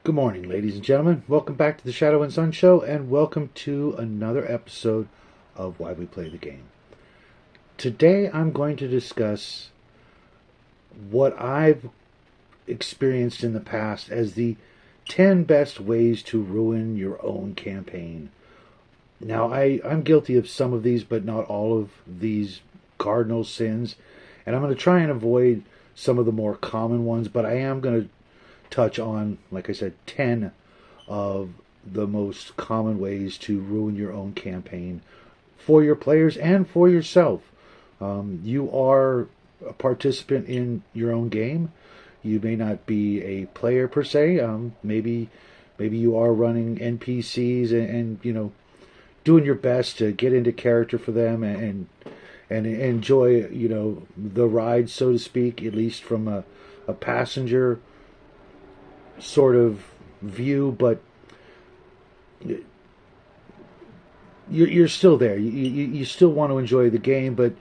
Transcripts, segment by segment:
Good morning, ladies and gentlemen. Welcome back to the Shadow and Sun Show, and welcome to another episode of Why We Play the Game. Today, I'm going to discuss what I've experienced in the past as the 10 best ways to ruin your own campaign. Now, I'm guilty of some of these, but not all of these cardinal sins, and I'm going to try and avoid some of the more common ones, but I am going to touch on, like I said, 10 of the most common ways to ruin your own campaign for your players and for yourself. You are a participant in your own game. You may not be a player per se. Maybe you are running NPCs and doing your best to get into character for them and enjoy the ride, so to speak, at least from a passenger sort of view, but you're still there. You still want to enjoy the game, but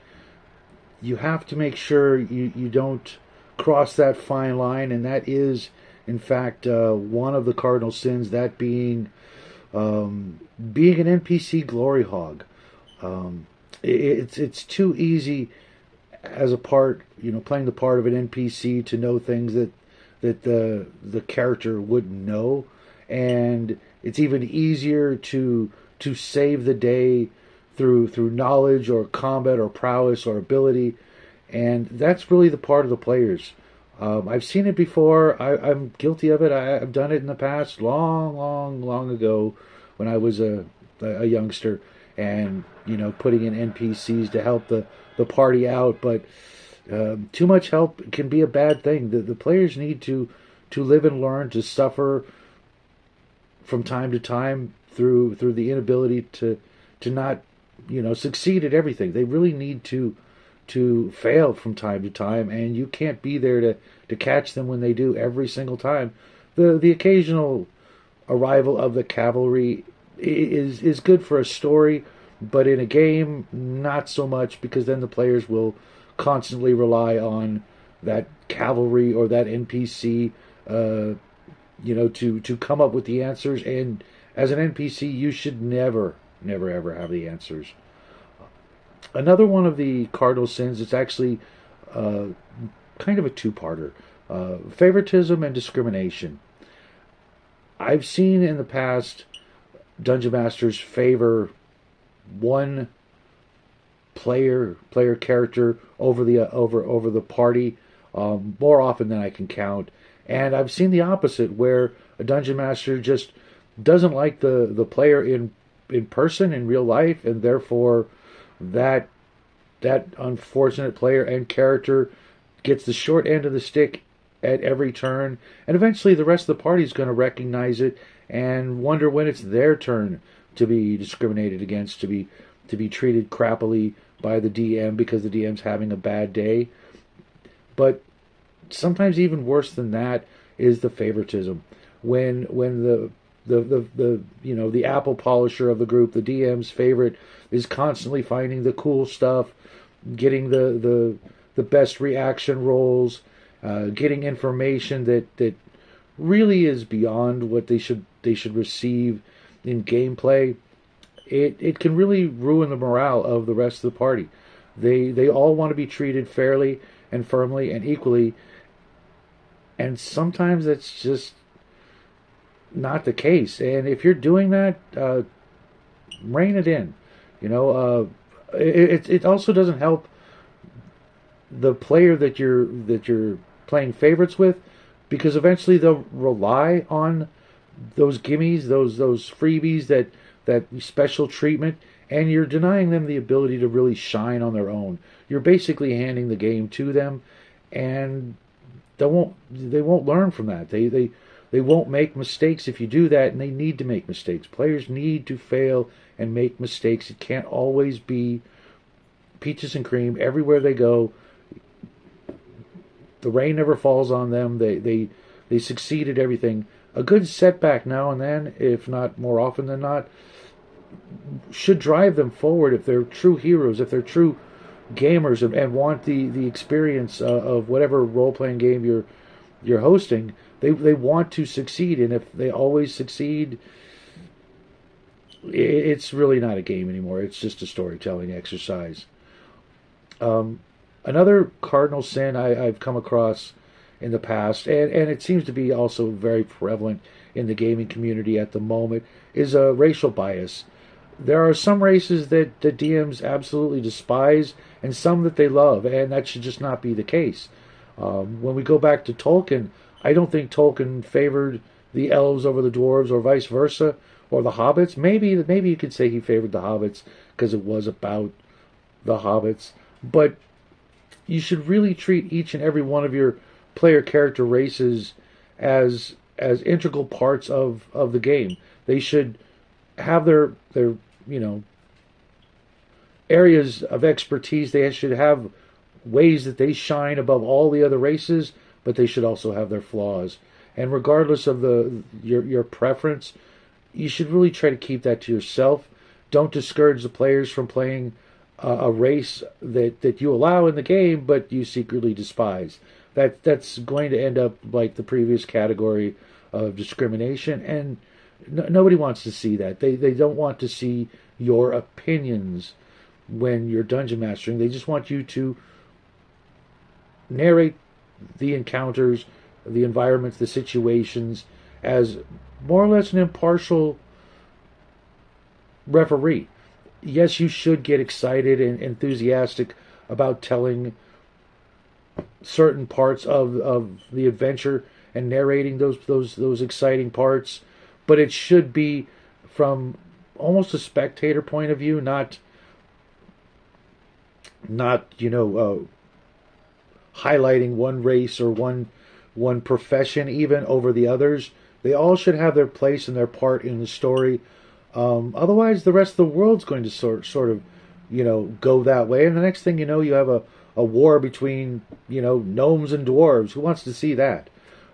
you have to make sure you don't cross that fine line, and that is, in fact, one of the cardinal sins, that being being an NPC glory hog. It's too easy as a part, playing the part of an NPC to know things that the character wouldn't know, and it's even easier to save the day through knowledge or combat or prowess or ability, and that's really the part of the players. I've seen it before. I'm guilty of it. I've done it in the past, long ago, when I was a youngster, and putting in NPCs to help the party out, but too much help can be a bad thing. The players need to live and learn, to suffer from time to time through the inability to not succeed at everything. They really need to fail from time to time, and you can't be there to catch them when they do every single time. The occasional arrival of the cavalry is good for a story, but in a game, not so much, because then the players will constantly rely on that cavalry or that NPC, to come up with the answers. And as an NPC, you should never ever have the answers. Another one of the cardinal sins, it's actually kind of a two-parter: favoritism and discrimination. I've seen in the past dungeon masters favor one player character over the party more often than I can count, and I've seen the opposite, where a dungeon master just doesn't like the player in person, in real life, and therefore that unfortunate player and character gets the short end of the stick at every turn, and eventually the rest of the party is going to recognize it and wonder when it's their turn to be discriminated against, to be treated crappily by the DM because the DM's having a bad day. But sometimes even worse than that is the favoritism. When the apple polisher of the group, the DM's favorite, is constantly finding the cool stuff, getting the best reaction rolls, getting information that really is beyond what they should receive in gameplay. It can really ruin the morale of the rest of the party. They all want to be treated fairly and firmly and equally, and sometimes that's just not the case. And if you're doing that, rein it in. It also doesn't help the player that you're playing favorites with, because eventually they'll rely on those gimmies, those freebies, that special treatment, and you're denying them the ability to really shine on their own. You're basically handing the game to them, and they won't learn from that. They won't make mistakes if you do that, and they need to make mistakes. Players need to fail and make mistakes. It can't always be peaches and cream everywhere they go. The rain never falls on them. They succeed at everything. A good setback now and then, if not more often than not, should drive them forward if they're true heroes, if they're true gamers, and want the experience of whatever role-playing game you're hosting, they want to succeed, and if they always succeed, it's really not a game anymore. It's just a storytelling exercise. Another cardinal sin I've come across in the past, and it seems to be also very prevalent in the gaming community at the moment, is a racial bias. There are some races that the DMs absolutely despise, and some that they love, and that should just not be the case. When we go back to Tolkien, I don't think Tolkien favored the elves over the dwarves, or vice versa, or the hobbits. Maybe you could say he favored the hobbits because it was about the hobbits, but you should really treat each and every one of your player character races as integral parts of the game. They should have their you know areas of expertise. They should have ways that they shine above all the other races, but they should also have their flaws. And regardless of your preference, you should really try to keep that to yourself. Don't discourage the players from playing a race that you allow in the game, but you secretly despise. That's going to end up like the previous category of discrimination, and nobody wants to see that. They don't want to see your opinions when you're dungeon mastering. They just want you to narrate the encounters, the environments, the situations as more or less an impartial referee. Yes, you should get excited and enthusiastic about telling certain parts of the adventure and narrating those exciting parts, but it should be from almost a spectator point of view, not highlighting one race or one profession even over the others. They all should have their place and their part in the story. Otherwise, the rest of the world's going to sort of go that way, and the next thing you know, you have a war between gnomes and dwarves. Who wants to see that?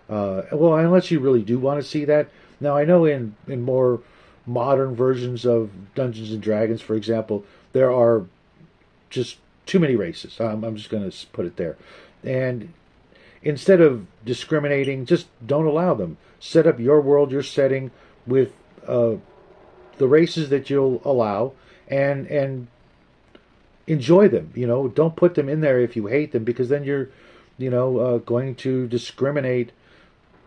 Well, unless you really do want to see that. Now, I know in more modern versions of Dungeons and Dragons, for example, there are just too many races. I'm just going to put it there. And instead of discriminating, just don't allow them. Set up your world, your setting with the races that you'll allow, and enjoy them. Don't put them in there if you hate them, because then you're going to discriminate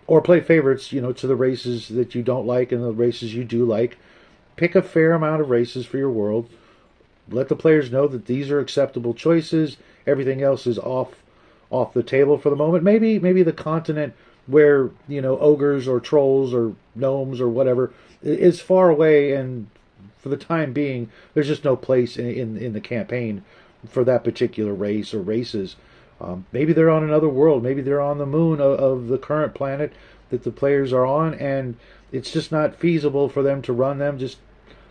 or play favorites to the races that you don't like and the races you do like. Pick a fair amount of races for your world. Let the players know that these are acceptable choices. Everything else is off the table for the moment. Maybe the continent where ogres or trolls or gnomes or whatever is far away, and for the time being, there's just no place in the campaign for that particular race or races. Maybe they're on another world. Maybe they're on the moon of the current planet that the players are on, and it's just not feasible for them to run them. Just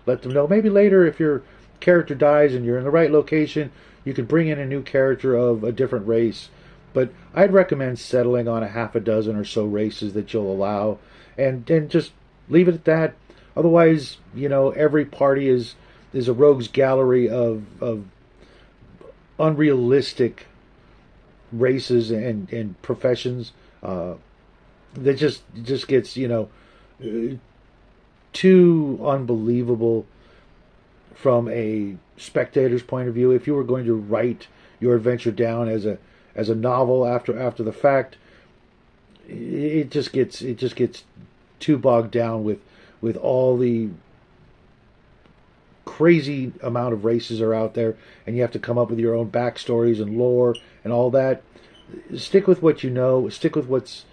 let them know. Maybe later, if your character dies and you're in the right location, you could bring in a new character of a different race. But I'd recommend settling on a half a dozen or so races that you'll allow, and just leave it at that. Otherwise, every party is a rogues gallery of unrealistic races and professions that just gets too unbelievable from a spectator's point of view. If you were going to write your adventure down as a novel after the fact, it just gets too bogged down with all the crazy amount of races are out there, and you have to come up with your own backstories and lore and all that. Stick with what you know. Stick with what's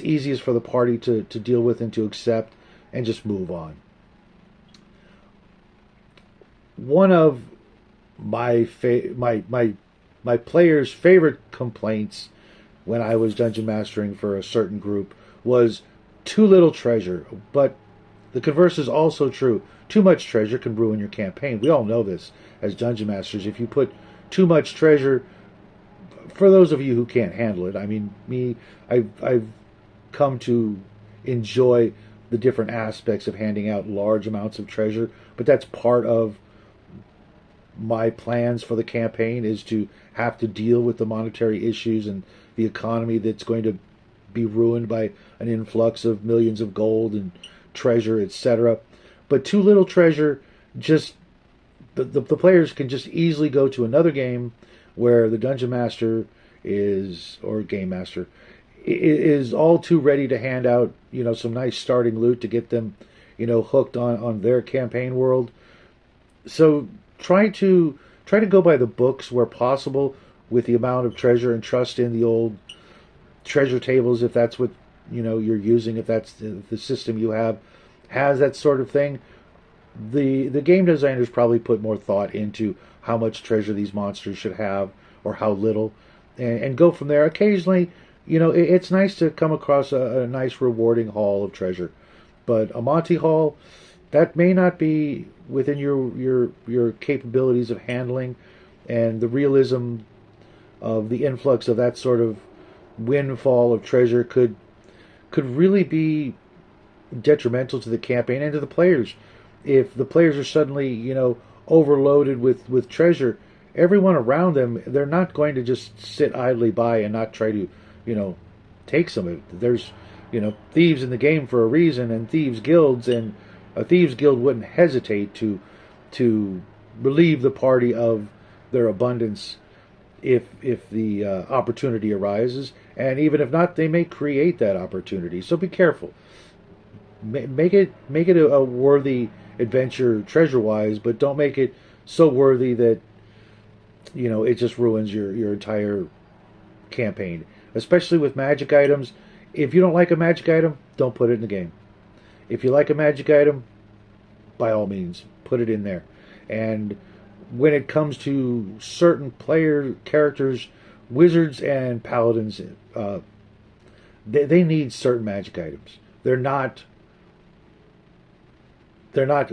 easiest for the party to deal with and to accept, and just move on. One of my players' favorite complaints when I was dungeon mastering for a certain group was too little treasure. But the converse is also true. Too much treasure can ruin your campaign. We all know this as dungeon masters. If you put too much treasure, for those of you who can't handle it, I mean, I've come to enjoy the different aspects of handing out large amounts of treasure, but that's part of my plans for the campaign, is to have to deal with the monetary issues and the economy that's going to be ruined by an influx of millions of gold and treasure, etc. But too little treasure, just the players can just easily go to another game where the dungeon master is, or game master, is all too ready to hand out, some nice starting loot to get them, hooked on their campaign world. So try to go by the books where possible with the amount of treasure, and trust in the old treasure tables if that's what you're using, if that's the system you have has that sort of thing. The game designers probably put more thought into how much treasure these monsters should have, or how little, and go from there. Occasionally, it's nice to come across a nice rewarding haul of treasure, but a Monty haul, that may not be within your capabilities of handling, and the realism of the influx of that sort of windfall of treasure could really be detrimental to the campaign and to the players. If the players are suddenly, overloaded with treasure, everyone around them, they're not going to just sit idly by and not try to, take some of it. There's, thieves in the game for a reason, and thieves guilds, and a thieves guild wouldn't hesitate to relieve the party of their abundance if the opportunity arises, and even if not, they may create that opportunity. So be careful. Make it a worthy adventure treasure-wise, but don't make it so worthy that it just ruins your entire campaign. Especially with magic items. If you don't like a magic item, don't put it in the game. If you like a magic item, by all means, put it in there. And when it comes to certain player characters, wizards and paladins, they need certain magic items. They're not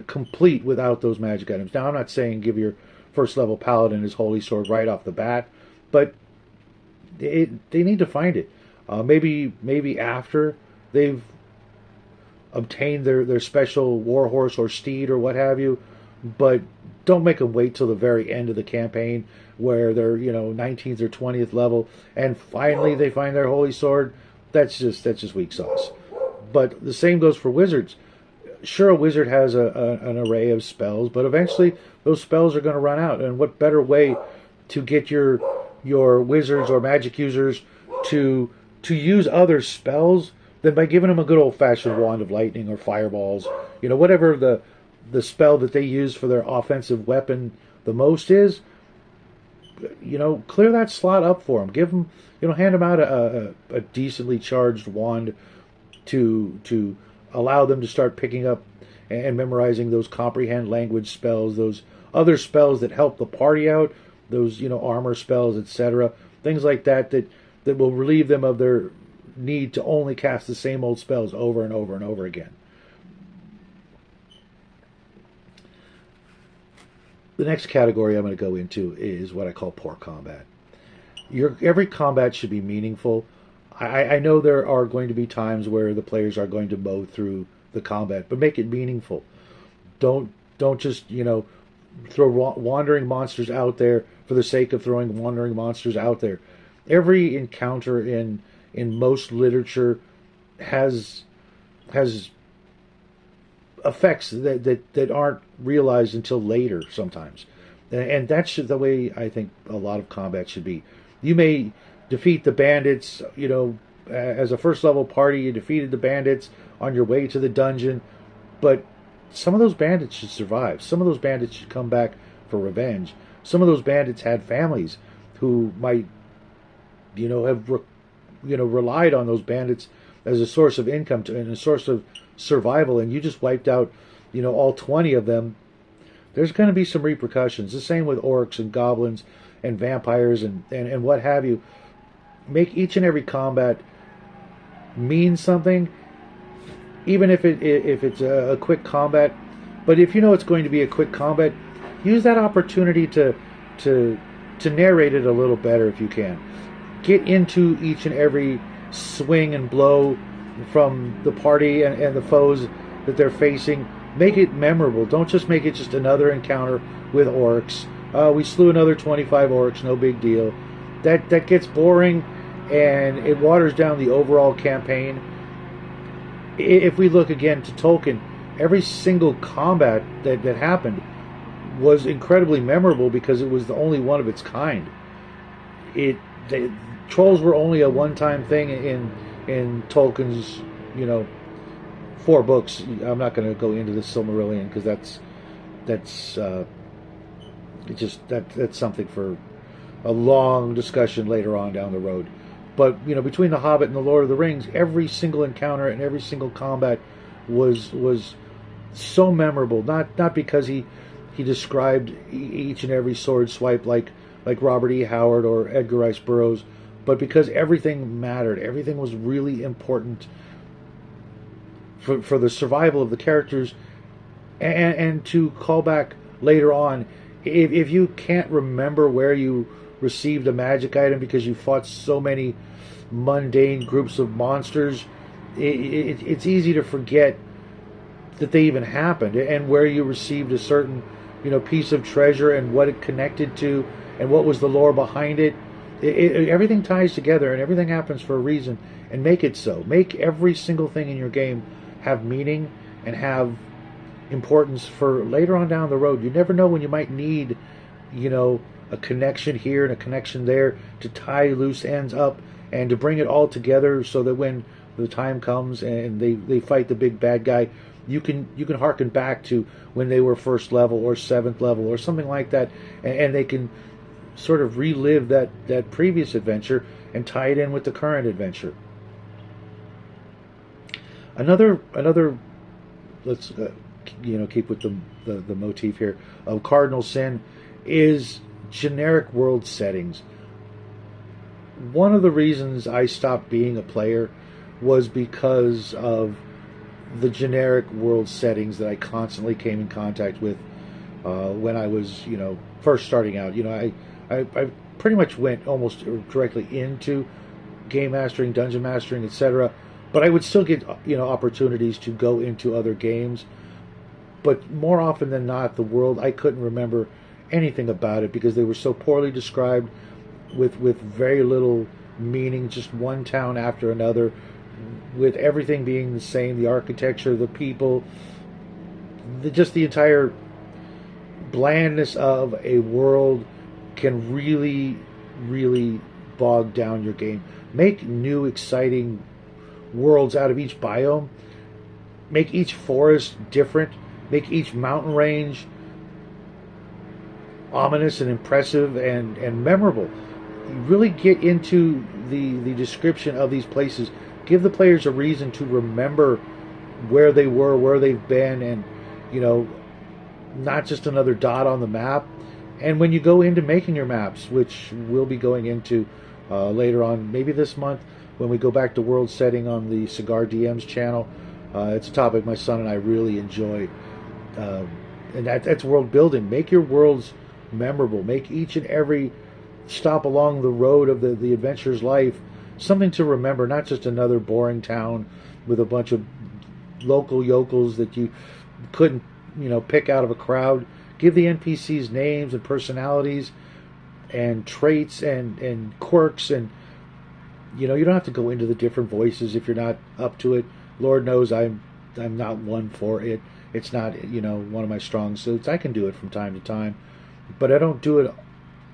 complete without those magic items. Now, I'm not saying give your first level paladin his holy sword right off the bat, but they need to find it. Maybe after they've obtained their special warhorse or steed or what have you, but don't make them wait till the very end of the campaign where they're 19th or 20th level and finally they find their holy sword. That's just weak sauce. But the same goes for wizards. Sure, a wizard has an array of spells, but eventually those spells are going to run out. And what better way to get your wizards or magic users to use other spells than by giving them a good old-fashioned wand of lightning or fireballs, whatever the spell that they use for their offensive weapon the most is. Clear that slot up for them. Give them, hand them out a decently charged wand to allow them to start picking up and memorizing those comprehend language spells, those other spells that help the party out, those armor spells, etc. Things like that will relieve them of their need to only cast the same old spells over and over and over again. The next category I'm going to go into is what I call poor combat. Every combat should be meaningful. I know there are going to be times where the players are going to mow through the combat, but make it meaningful. Don't just throw wandering monsters out there for the sake of throwing wandering monsters out there. Every encounter in most literature has effects that aren't realized until later sometimes, and that's the way I think a lot of combat should be. You may defeat the bandits, as a first level party, you defeated the bandits on your way to the dungeon, but some of those bandits should survive. Some of those bandits should come back for revenge. Some of those bandits had families who might, have relied on those bandits as a source of income and a source of survival, and you just wiped out, all 20 of them. There's going to be some repercussions. The same with orcs and goblins and vampires and what have you. Make each and every combat mean something, even if it's a quick combat. But if it's going to be a quick combat, use that opportunity to narrate it a little better if you can. Get into each and every swing and blow from the party and the foes that they're facing. Make it memorable. Don't just make it just another encounter with orcs. We slew another 25 orcs, no big deal. That gets boring, and it waters down the overall campaign. If we look again to Tolkien, every single combat that happened was incredibly memorable because it was the only one of its kind. Trolls were only a one-time thing in Tolkien's, 4 books. I'm not going to go into the Silmarillion because that's something for a long discussion later on down the road. But between The Hobbit and The Lord of the Rings, every single encounter and every single combat was so memorable. Not because he described each and every sword swipe like Robert E. Howard or Edgar Rice Burroughs, but because everything mattered. Everything was really important for the survival of the characters, and to call back later on, if you can't remember where you received a magic item because you fought so many mundane groups of monsters, it's easy to forget that they even happened, and where you received a certain piece of treasure and what it connected to and what was the lore behind it. Everything ties together and everything happens for a reason, and make it so. Make every single thing in your game have meaning and have importance for later on down the road. You never know when you might need a connection here and a connection there to tie loose ends up and to bring it all together, so that when the time comes and they fight the big bad guy, you can harken back to when they were first level or 7th level or something like that, and they can sort of relive that previous adventure and tie it in with the current adventure. Another let's keep with the motif here of cardinal sin is generic world settings. One of the reasons I stopped being a player was because of the generic world settings that I constantly came in contact with when I was first starting out. I pretty much went almost directly into game mastering, dungeon mastering, etc. But I would still get opportunities to go into other games. But more often than not, the world, I couldn't remember anything about it because they were so poorly described, with very little meaning, just one town after another, with everything being the same, the architecture, the people, just the entire blandness of a world can really, really bog down your game. Make new, exciting worlds out of each biome. Make each forest different. Make each mountain range ominous and impressive and memorable. Really get into the description of these places. Give the players a reason to remember where they were, where they've been, and not just another dot on the map. And when you go into making your maps, which we'll be going into later on, maybe this month, when we go back to world setting on the Cigar DM's channel, it's a topic my son and I really enjoy. And that's world building. Make your worlds memorable. Make each and every stop along the road of the adventurer's life something to remember, not just another boring town with a bunch of local yokels that you couldn't pick out of a crowd. Give the NPCs names and personalities and traits and quirks, and you don't have to go into the different voices if you're not up to it. Lord knows I'm not one for it. It's not one of my strong suits. I can do it from time to time, but I don't do it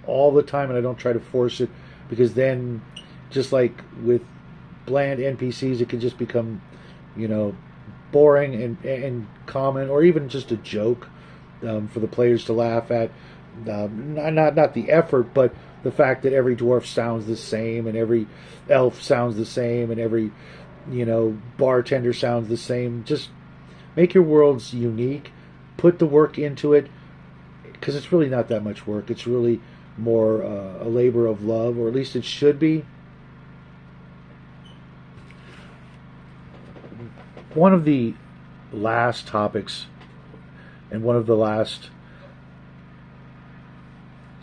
all the time, and I don't try to force it, because then, just like with bland NPCs, it can just become boring and common, or even just a joke for the players to laugh at. Not the effort, but the fact that every dwarf sounds the same, and every elf sounds the same, and every bartender sounds the same. Just make your worlds unique. Put the work into it, because it's really not that much work. It's really more a labor of love, or at least it should be. One of the last topics, and one of the last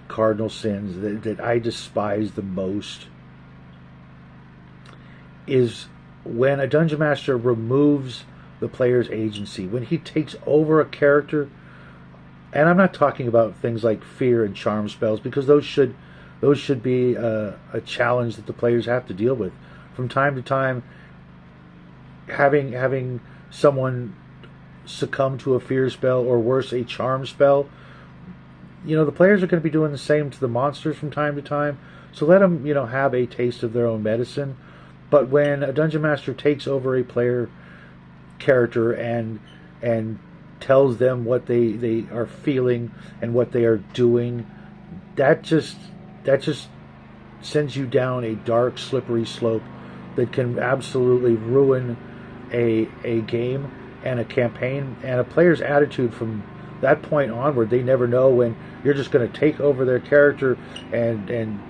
cardinal sins that I despise the most, is when a dungeon master removes the player's agency, when he takes over a character. And I'm not talking about things like fear and charm spells, because those should those should be a challenge that the players have to deal with from time to time. Having someone succumb to a fear spell, or worse, a charm spell, the players are going to be doing the same to the monsters from time to time. So let them, have a taste of their own medicine. But when a dungeon master takes over a player character and tells them what they are feeling and what they are doing, that just sends you down a dark, slippery slope that can absolutely ruin a game and a campaign and a player's attitude from that point onward. They never know when you're just going to take over their character and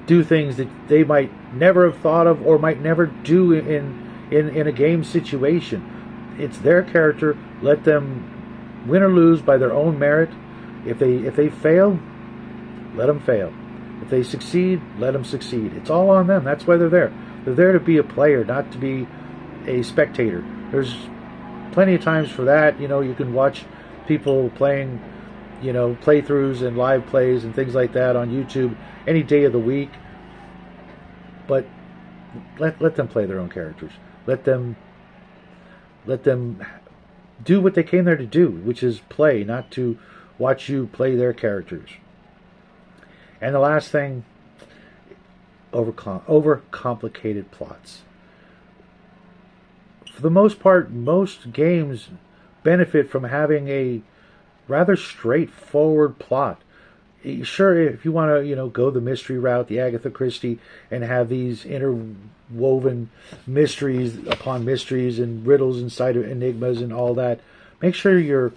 do things that they might never have thought of or might never do in a game situation. It's their character. Let them win or lose by their own merit. If they fail, let them fail. If they succeed, let them succeed. It's all on them. That's why they're there. They're there to be a player, not to be a spectator. There's plenty of times for that. You can watch people playing, playthroughs and live plays and things like that on YouTube any day of the week. But let them play their own characters. Let them do what they came there to do, which is play, not to watch you play their characters. And the last thing, overcomplicated plots. For the most part, most games benefit from having a rather straightforward plot. Sure, if you want to, go the mystery route, the Agatha Christie, and have these interwoven mysteries upon mysteries and riddles inside of enigmas and all that, make sure your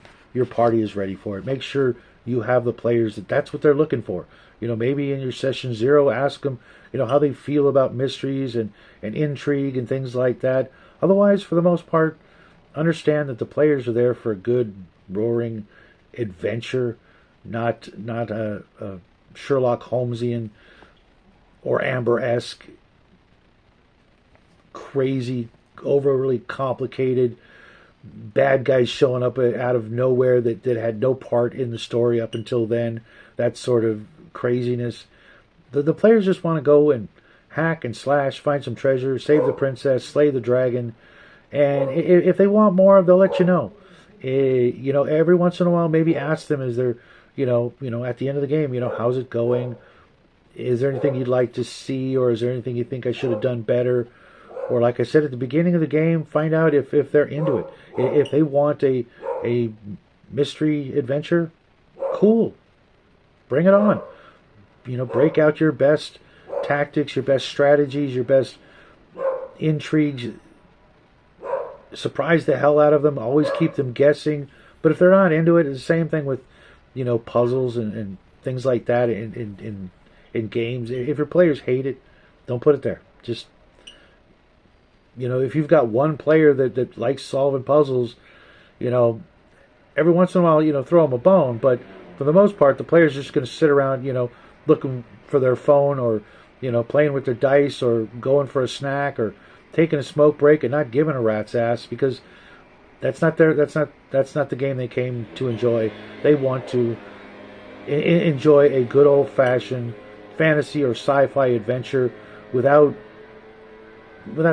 party is ready for it. Make sure you have the players that's what they're looking for. Maybe in your session 0, ask them, how they feel about mysteries and intrigue and things like that. Otherwise, for the most part, understand that the players are there for a good, roaring adventure, not a Sherlock Holmesian or Amber-esque, crazy, overly complicated bad guys showing up out of nowhere that had no part in the story up until then. That sort of craziness. The players just want to go and hack and slash, find some treasure, save the princess, slay the dragon, and if they want more, they'll let you know. Every once in a while, maybe ask them, is there, at the end of the game, how's it going? Is there anything you'd like to see, or is there anything you think I should have done better? Or like I said at the beginning of the game, find out if they're into it. If they want a mystery adventure, cool. Bring it on. Break out your best tactics, your best strategies, your best intrigues. Surprise the hell out of them. Always keep them guessing. But if they're not into it, it's the same thing with, puzzles and things like that in games. If your players hate it, don't put it there. Just, if you've got one player that likes solving puzzles, every once in a while, throw them a bone. But for the most part, the player's just going to sit around, looking for their phone, or, playing with their dice, or going for a snack, or taking a smoke break and not giving a rat's ass, because that's not the game they came to enjoy. They want to enjoy a good old-fashioned fantasy or sci-fi adventure without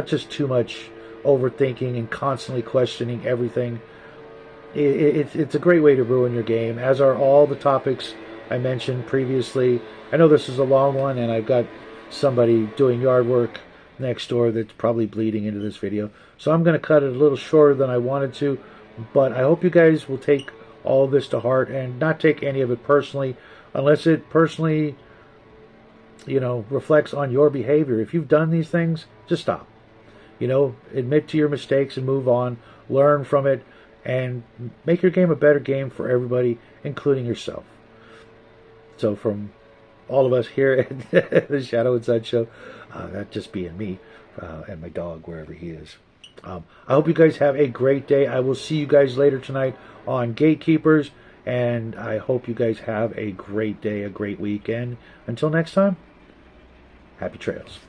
just too much overthinking and constantly questioning everything. It's a great way to ruin your game, as are all the topics I mentioned previously. I know this is a long one, and I've got somebody doing yard work next door that's probably bleeding into this video, so I'm going to cut it a little shorter than I wanted to. But I hope you guys will take all of this to heart and not take any of it personally, unless it personally reflects on your behavior. If you've done these things, just stop. Admit to your mistakes and move on. Learn from it and make your game a better game for everybody, including yourself. So from all of us here at the Shadow and Sun Show, that just being me and my dog, wherever he is. I hope you guys have a great day. I will see you guys later tonight on Gatekeepers, and I hope you guys have a great day, a great weekend. Until next time, happy trails.